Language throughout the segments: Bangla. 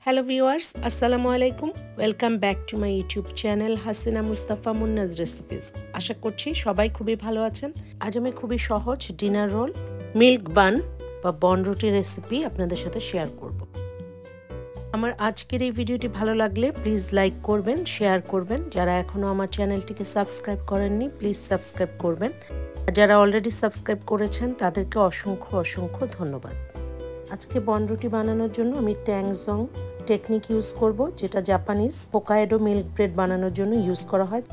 হ্যালো ভিউয়ার্স, আসসালামু আলাইকুম। Welcome back to my YouTube channel Hasina Mustafa Munnaj recipes. আশা করছি সবাই খুবই ভালো আছেন। আজ আমি খুবই সহজ ডিনার রোল, মিল্ক বান বা বনরুটি রেসিপি আপনাদের সাথে শেয়ার করব। আমার আজকের এই ভিডিওটি ভালো লাগলে প্লিজ লাইক করবেন, শেয়ার করবেন। যারা এখনও আমার চ্যানেলটিকে সাবস্ক্রাইব করেননি প্লিজ সাবস্ক্রাইব করবেন। যারা অলরেডি সাবস্ক্রাইব করেছেন তাদেরকে অসংখ্য ধন্যবাদ। আজকে বনরুটি বানানোর জন্য আমি ট্যাংজং টেকনিক ইউজ করব, যেটা জাপানিজ হোকাইডো মিল্ক ব্রেড বানানোর জন্য ইউজ করা হয়।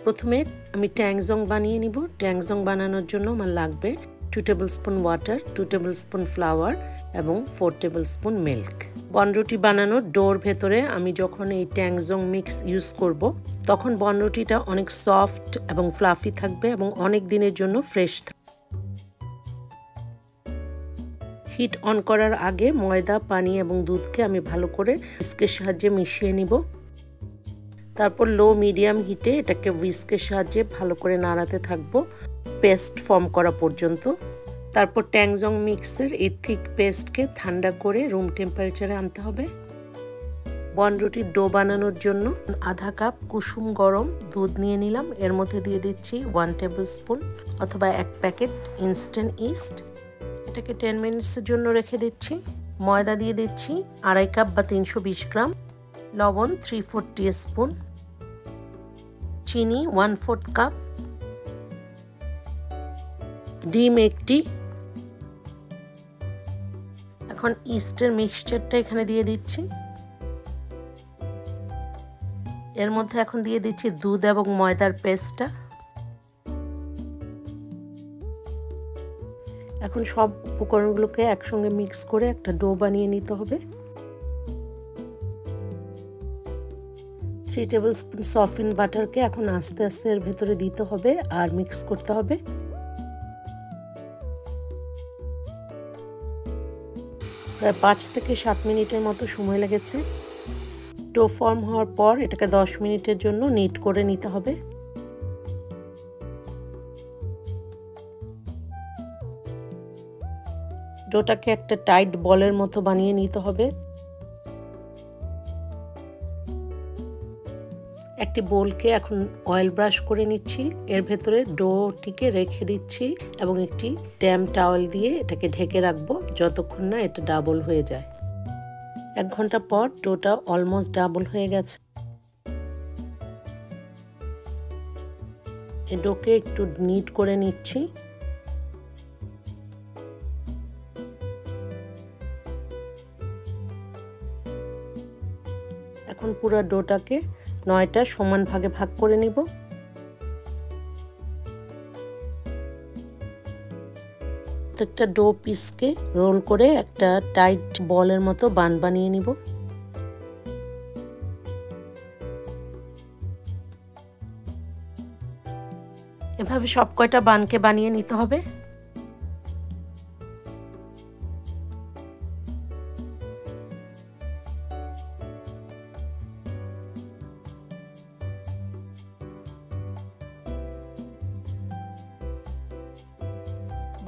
প্রথমে আমি ট্যাংজং বানিয়ে নিব। ট্যাংজং বানানোর জন্য আমার লাগবে 2 টেবিলস্পুন ওয়াটার, 2 টেবিলস্পুন ফ্লাওয়ার এবং 4 টেবিলস্পুন মিল্ক। বনরুটি বানানোর ডোর ভেতরে আমি যখন এই ট্যাংজং মিক্স ইউজ করব তখন বনরুটিটা অনেক সফট এবং ফ্লাফি থাকবে এবং অনেক দিনের জন্য ফ্রেশ থাকবে। হিট অন করার আগে ময়দা, পানি এবং দুধকে আমি ভালো করে হুইস্কের সাহায্যে মিশিয়ে নিব। তারপর লো মিডিয়াম হিটে এটাকে হুইস্কের সাহায্যে ভালো করে নাড়াতে থাকবো পেস্ট ফর্ম করা পর্যন্ত। তারপর ট্যাংজং মিক্সের এই থিক পেস্টকে ঠান্ডা করে রুম টেম্পারেচারে আনতে হবে। বনরুটির ডো বানানোর জন্য আধা কাপ কুসুম গরম দুধ নিয়ে নিলাম। এর মধ্যে দিয়ে দিচ্ছি 1 টেবিল স্পুন অথবা 1 প্যাকেট ইনস্ট্যান্ট ইস্ট। এটাকে 10 মিনিটসের জন্য রেখে দিচ্ছি। ময়দা দিয়ে দিচ্ছি 2.5 কাপ বা 320 গ্রাম, লবণ 3/4 টিস্পুন, চিনি 1/4 কাপ, ডিম 1টি। এখন ইস্টের মিক্সচারটা এখানে দিয়ে দিচ্ছি। এর মধ্যে এখন দিয়ে দিচ্ছি দুধ এবং ময়দার পেস্টটা। এখন সব উপকরণগুলোকে একসঙ্গে মিক্স করে একটা ডো বানিয়ে নিতে হবে। 3 টেবিলস্পুন সফট বাটারকে এখন আস্তে আস্তে এর ভেতরে দিতে হবে আর মিক্স করতে হবে। প্রায় 5 থেকে 7 মিনিটের মতো সময় লেগেছে। ডো ফর্ম হওয়ার পর এটাকে 10 মিনিটের জন্য নিট করে নিতে হবে। ডোটাকে একটা টাইট বলের মতো বানিয়ে নিতে হবে। একটি বোলকে এখন অয়েল ব্রাশ করে নিচ্ছি। এর ভেতরে ডোটিকে রেখে দিচ্ছি এবং একটি ড্যাম্প টাওয়েল দিয়ে এটাকে ঢেকে রাখবো যতক্ষণ না এটা ডাবল হয়ে যায়। 1 ঘন্টা পর ডোটা অলমোস্ট ডাবল হয়ে গেছে। এই ডোকে একটু নিট করে নিচ্ছি। এখন পুরো ডোটাকে 9টা সমান ভাগে ভাগ করে নিব। প্রত্যেকটা ডো পিসকে রোল করে একটা টাইট বলের মতো বান বানিয়ে নিব। এভাবে সব কয়টা বানকে বানিয়ে নিতে হবে।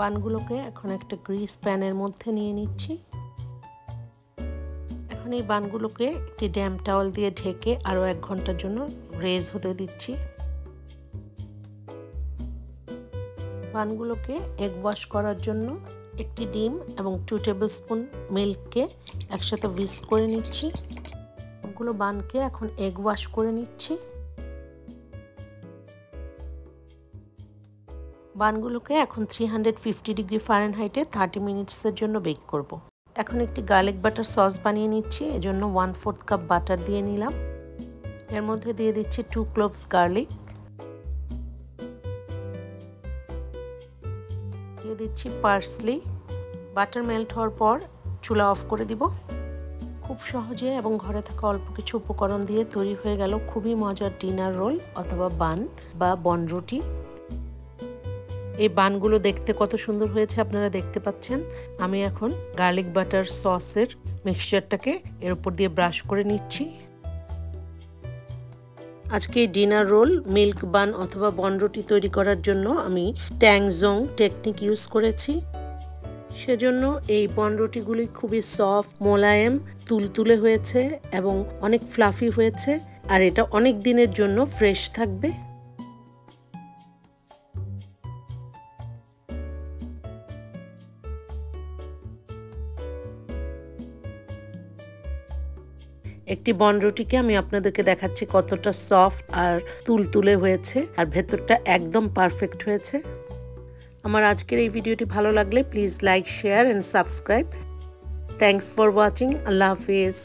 বানগুলোকে এখন একটা গ্রিস প্যানের মধ্যে নিয়ে নিচ্ছি। এখন এই বানগুলোকে একটি ড্যাম্প টাওয়েল দিয়ে ঢেকে আরো 1 ঘন্টার জন্য রেজ হতে দিচ্ছি। বানগুলোকে এগ ওয়াশ করার জন্য একটি ডিম এবং 2 টেবিলস্পুন মিল্ককে একসাথে হুইস্ক করে নিচ্ছি। সবগুলো বানকে এখন এগ ওয়াশ করে নিচ্ছি। বানগুলোকে এখন 350 ডিগ্রি ফারেনহাইটে 30 মিনিটসের জন্য বেক করব। এখন একটি গার্লিক বাটার সস বানিয়ে নিচ্ছি। এজন্য 1/4 কাপ বাটার দিয়ে নিলাম। এর মধ্যে দিয়ে দিচ্ছি 2 ক্লোভস গার্লিক, দিয়ে দিচ্ছি পার্সলি। বাটার মেল্ট হওয়ার পর চুলা অফ করে দিব। খুব সহজে এবং ঘরে থাকা অল্প কিছু উপকরণ দিয়ে তৈরি হয়ে গেল খুবই মজার ডিনার রোল অথবা বান বা বনরুটি। এই বানগুলো দেখতে কত সুন্দর হয়েছে আপনারা দেখতে পাচ্ছেন। আমি এখন গার্লিক বাটার সসের মিক্সচারটাকে এর উপর দিয়ে ব্রাশ করে নিচ্ছি। আজকে ডিনার রোল, মিল্ক বান অথবা বনরুটি তৈরি করার জন্য আমি ট্যাংজং টেকনিক ইউজ করেছি। সেজন্য এই বনরুটিগুলি খুবই সফট, মোলায়েম, তুলতুলে হয়েছে এবং অনেক ফ্লাফি হয়েছে, আর এটা অনেক দিনের জন্য ফ্রেশ থাকবে। একটি বনরুটিকে আমি আপনাদেরকে দেখাচ্ছি কতটা সফট আর তুলতুলে হয়েছে, আর ভেতরটা একদম পারফেক্ট হয়েছে। আমার আজকের এই ভিডিওটি ভালো লাগলে please like, share and subscribe. Thanks for watching. আল্লাহ হাফিজ।